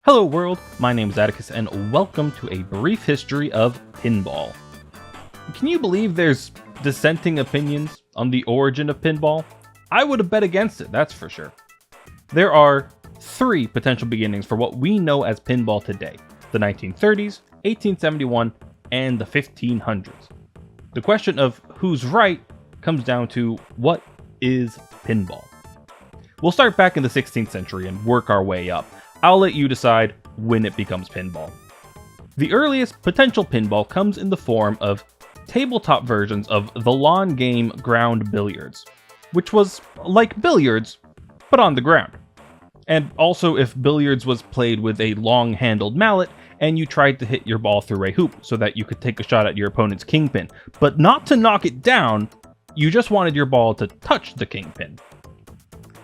Hello world, my name is Atticus and welcome to a brief history of pinball. Can you believe there's dissenting opinions on the origin of pinball? I would have bet against it, that's for sure. There are three potential beginnings for what we know as pinball today: the 1930s, 1871, and the 1500s. The question of who's right comes down to what is pinball. We'll start back in the 16th century and work our way up. I'll let you decide when it becomes pinball. The earliest potential pinball comes in the form of tabletop versions of the lawn game ground billiards, which was like billiards, but on the ground. And also if billiards was played with a long-handled mallet and you tried to hit your ball through a hoop so that you could take a shot at your opponent's kingpin, but not to knock it down, you just wanted your ball to touch the kingpin.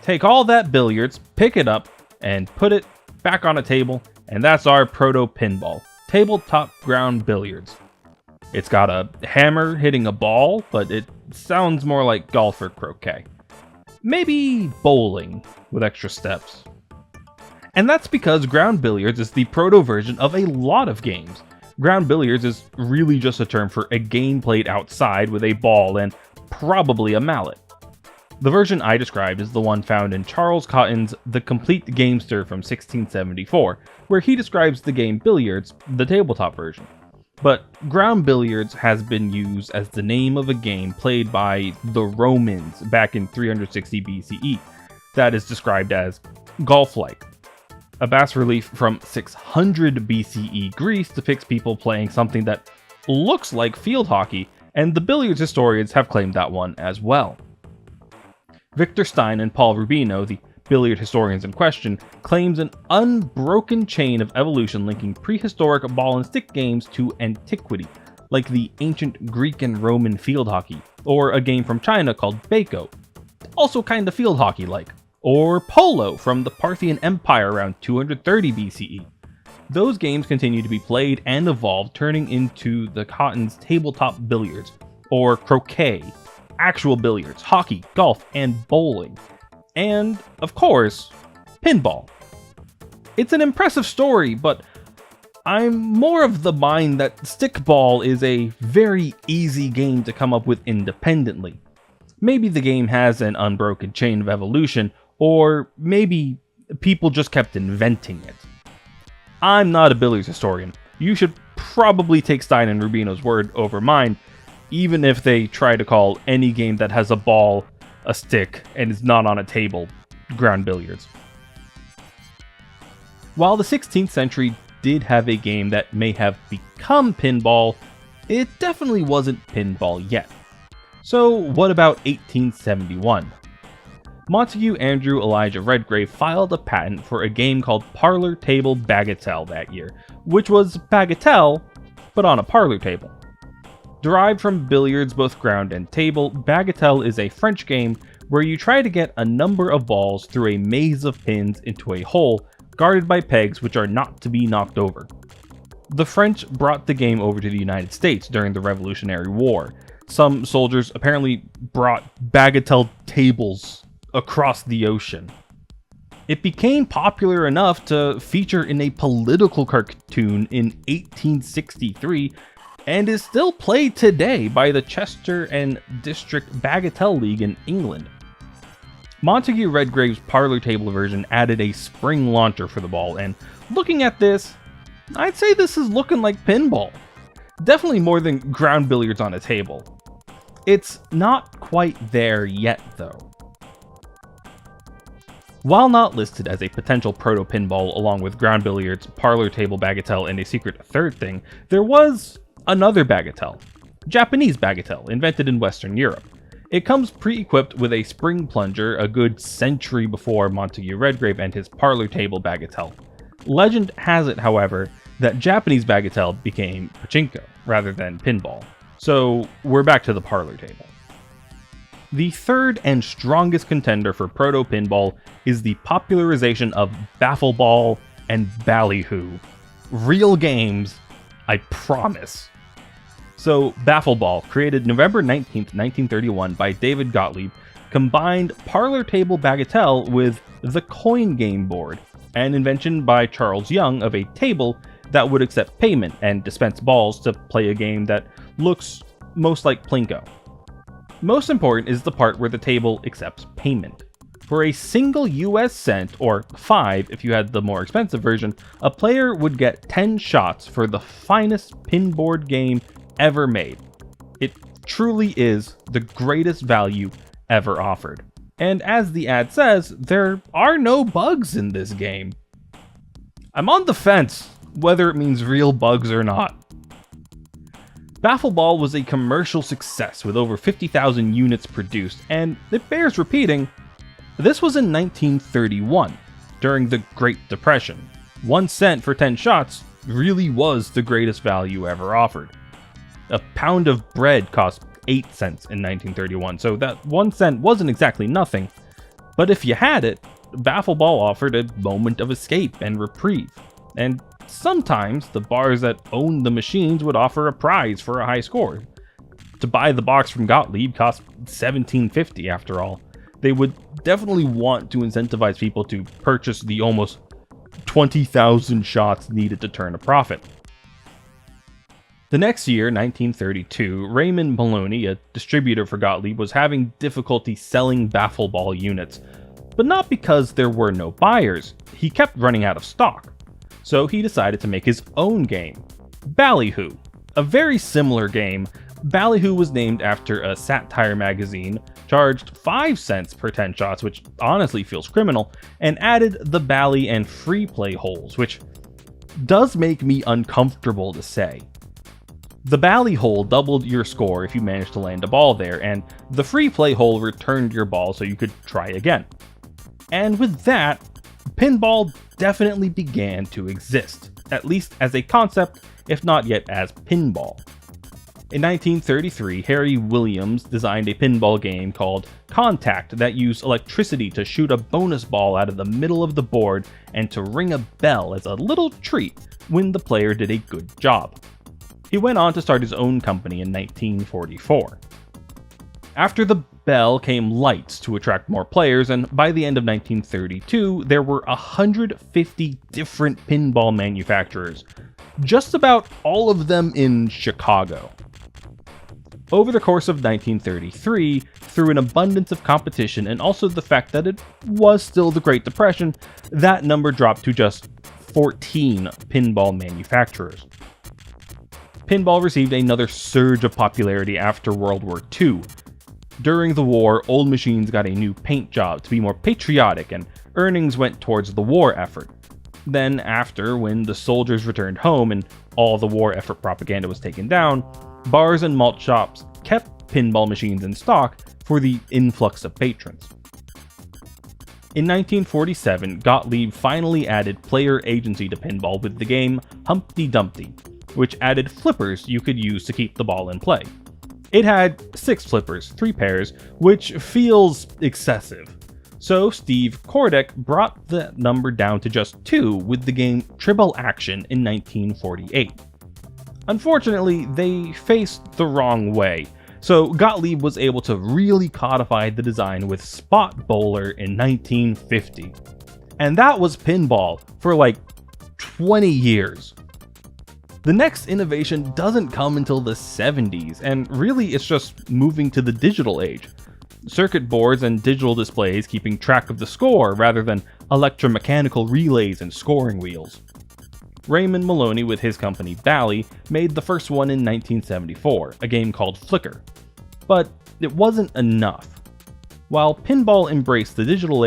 Take all that billiards, pick it up, and put it back on a table, and that's our proto-pinball, tabletop ground billiards. It's got a hammer hitting a ball, but it sounds more like golf or croquet. Maybe bowling with extra steps. And that's because ground billiards is the proto-version of a lot of games. Ground billiards is really just a term for a game played outside with a ball and probably a mallet. The version I described is the one found in Charles Cotton's The Complete Gamester from 1674, where he describes the game billiards, the tabletop version. But ground billiards has been used as the name of a game played by the Romans back in 360 BCE that is described as golf-like. A bas-relief from 600 BCE Greece depicts people playing something that looks like field hockey, and the billiards historians have claimed that one as well. Victor Stein and Paul Rubino, the billiard historians in question, claims an unbroken chain of evolution linking prehistoric ball and stick games to antiquity, like the ancient Greek and Roman field hockey, or a game from China called Beiko, also kinda field hockey-like, or polo from the Parthian Empire around 230 BCE. Those games continue to be played and evolved, turning into the Cotton's tabletop billiards, or croquet, actual billiards, hockey, golf, and bowling. And, of course, pinball. It's an impressive story, but I'm more of the mind that stickball is a very easy game to come up with independently. Maybe the game has an unbroken chain of evolution, or maybe people just kept inventing it. I'm not a billiards historian. You should probably take Stein and Rubino's word over mine, even if they try to call any game that has a ball, a stick, and is not on a table, ground billiards. While the 16th century did have a game that may have become pinball, it definitely wasn't pinball yet. So what about 1871? Montague Andrew Elijah Redgrave filed a patent for a game called Parlor Table Bagatelle that year, which was bagatelle, but on a parlor table. Derived from billiards, both ground and table, bagatelle is a French game where you try to get a number of balls through a maze of pins into a hole guarded by pegs which are not to be knocked over. The French brought the game over to the United States during the Revolutionary War. Some soldiers apparently brought bagatelle tables across the ocean. It became popular enough to feature in a political cartoon in 1863 and is still played today by the Chester and District Bagatelle League in England. Montague Redgrave's parlor table version added a spring launcher for the ball, and looking at this, I'd say this is looking like pinball. Definitely more than ground billiards on a table. It's not quite there yet though. While not listed as a potential proto-pinball along with ground billiards, parlor table bagatelle, and a secret third thing, there was another bagatelle, Japanese bagatelle, invented in Western Europe. It comes pre-equipped with a spring plunger a good century before Montague Redgrave and his parlor table bagatelle. Legend has it, however, that Japanese bagatelle became pachinko rather than pinball. So we're back to the parlor table. The third and strongest contender for proto-pinball is the popularization of baffleball and ballyhoo. Real games, I promise. So, Baffleball, created November 19th, 1931 by David Gottlieb, combined parlor table bagatelle with the coin game board, an invention by Charles Young of a table that would accept payment and dispense balls to play a game that looks most like Plinko. Most important is the part where the table accepts payment. For a single US cent, or 5 if you had the more expensive version, a player would get 10 shots for the finest pinboard game ever made. It truly is the greatest value ever offered. And as the ad says, there are no bugs in this game. I'm on the fence whether it means real bugs or not. Baffleball was a commercial success with over 50,000 units produced, and it bears repeating, this was in 1931, during the Great Depression. 1 cent for 10 shots really was the greatest value ever offered. A pound of bread cost 8 cents in 1931, so that 1 cent wasn't exactly nothing. But if you had it, Baffleball offered a moment of escape and reprieve. And sometimes the bars that owned the machines would offer a prize for a high score. To buy the box from Gottlieb cost $17.50 after all. They would definitely want to incentivize people to purchase the almost 20,000 shots needed to turn a profit. The next year, 1932, Raymond Maloney, a distributor for Gottlieb, was having difficulty selling Baffleball units, but not because there were no buyers. He kept running out of stock. So he decided to make his own game, Ballyhoo. A very similar game, Ballyhoo was named after a satire magazine, charged 5 cents per 10 shots, which honestly feels criminal, and added the bally and free play holes, which does make me uncomfortable to say. The bally hole doubled your score if you managed to land a ball there, and the free play hole returned your ball so you could try again. And with that, pinball definitely began to exist, at least as a concept, if not yet as pinball. In 1933, Harry Williams designed a pinball game called Contact that used electricity to shoot a bonus ball out of the middle of the board and to ring a bell as a little treat when the player did a good job. He went on to start his own company in 1944. After the bell came lights to attract more players, and by the end of 1932, there were 150 different pinball manufacturers, just about all of them in Chicago. Over the course of 1933, through an abundance of competition and also the fact that it was still the Great Depression, that number dropped to just 14 pinball manufacturers. Pinball received another surge of popularity after World War II. During the war, old machines got a new paint job to be more patriotic, and earnings went towards the war effort. Then after, when the soldiers returned home and all the war effort propaganda was taken down, bars and malt shops kept pinball machines in stock for the influx of patrons. In 1947, Gottlieb finally added player agency to pinball with the game Humpty Dumpty, which added flippers you could use to keep the ball in play. It had 6 flippers, 3 pairs, which feels excessive. So Steve Kordek brought the number down to just 2 with the game Tribble Action in 1948. Unfortunately, they faced the wrong way, so Gottlieb was able to really codify the design with Spot Bowler in 1950. And that was pinball for like 20 years. The next innovation doesn't come until the 70s, and really it's just moving to the digital age. Circuit boards and digital displays keeping track of the score rather than electromechanical relays and scoring wheels. Raymond Maloney with his company Bally made the first one in 1974, a game called Flicker. But it wasn't enough. While pinball embraced the digital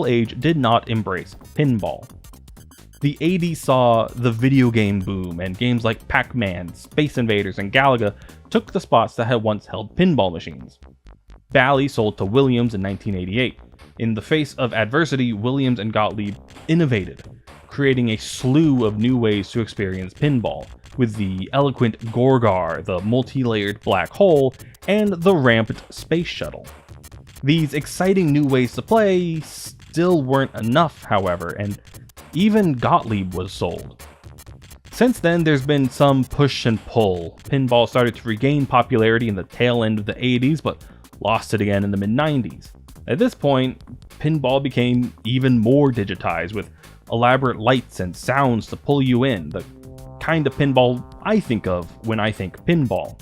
age did not embrace pinball. The 80s saw the video game boom, and games like Pac-Man, Space Invaders, and Galaga took the spots that had once held pinball machines. Bally sold to Williams in 1988. In the face of adversity, Williams and Gottlieb innovated, creating a slew of new ways to experience pinball, with the eloquent Gorgar, the multi-layered black hole, and the ramped space shuttle. These exciting new ways to play still weren't enough, however, and even Gottlieb was sold. Since then, there's been some push and pull. Pinball started to regain popularity in the tail end of the 80s, but lost it again in the mid-90s. At this point, pinball became even more digitized, with elaborate lights and sounds to pull you in, the kind of pinball I think of when I think pinball.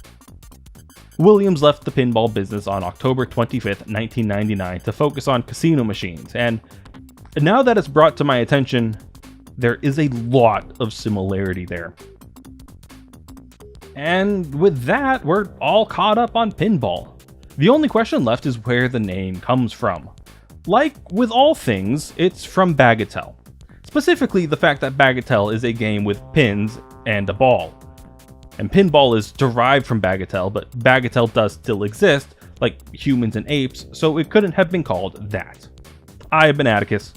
Williams left the pinball business on October 25th, 1999 to focus on casino machines, and now that it's brought to my attention, there is a lot of similarity there. And with that, we're all caught up on pinball. The only question left is where the name comes from. Like with all things, it's from bagatelle. Specifically, the fact that bagatelle is a game with pins and a ball. And pinball is derived from bagatelle, but bagatelle does still exist, like humans and apes, so it couldn't have been called that. I have been Atticus,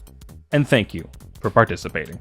and thank you for participating.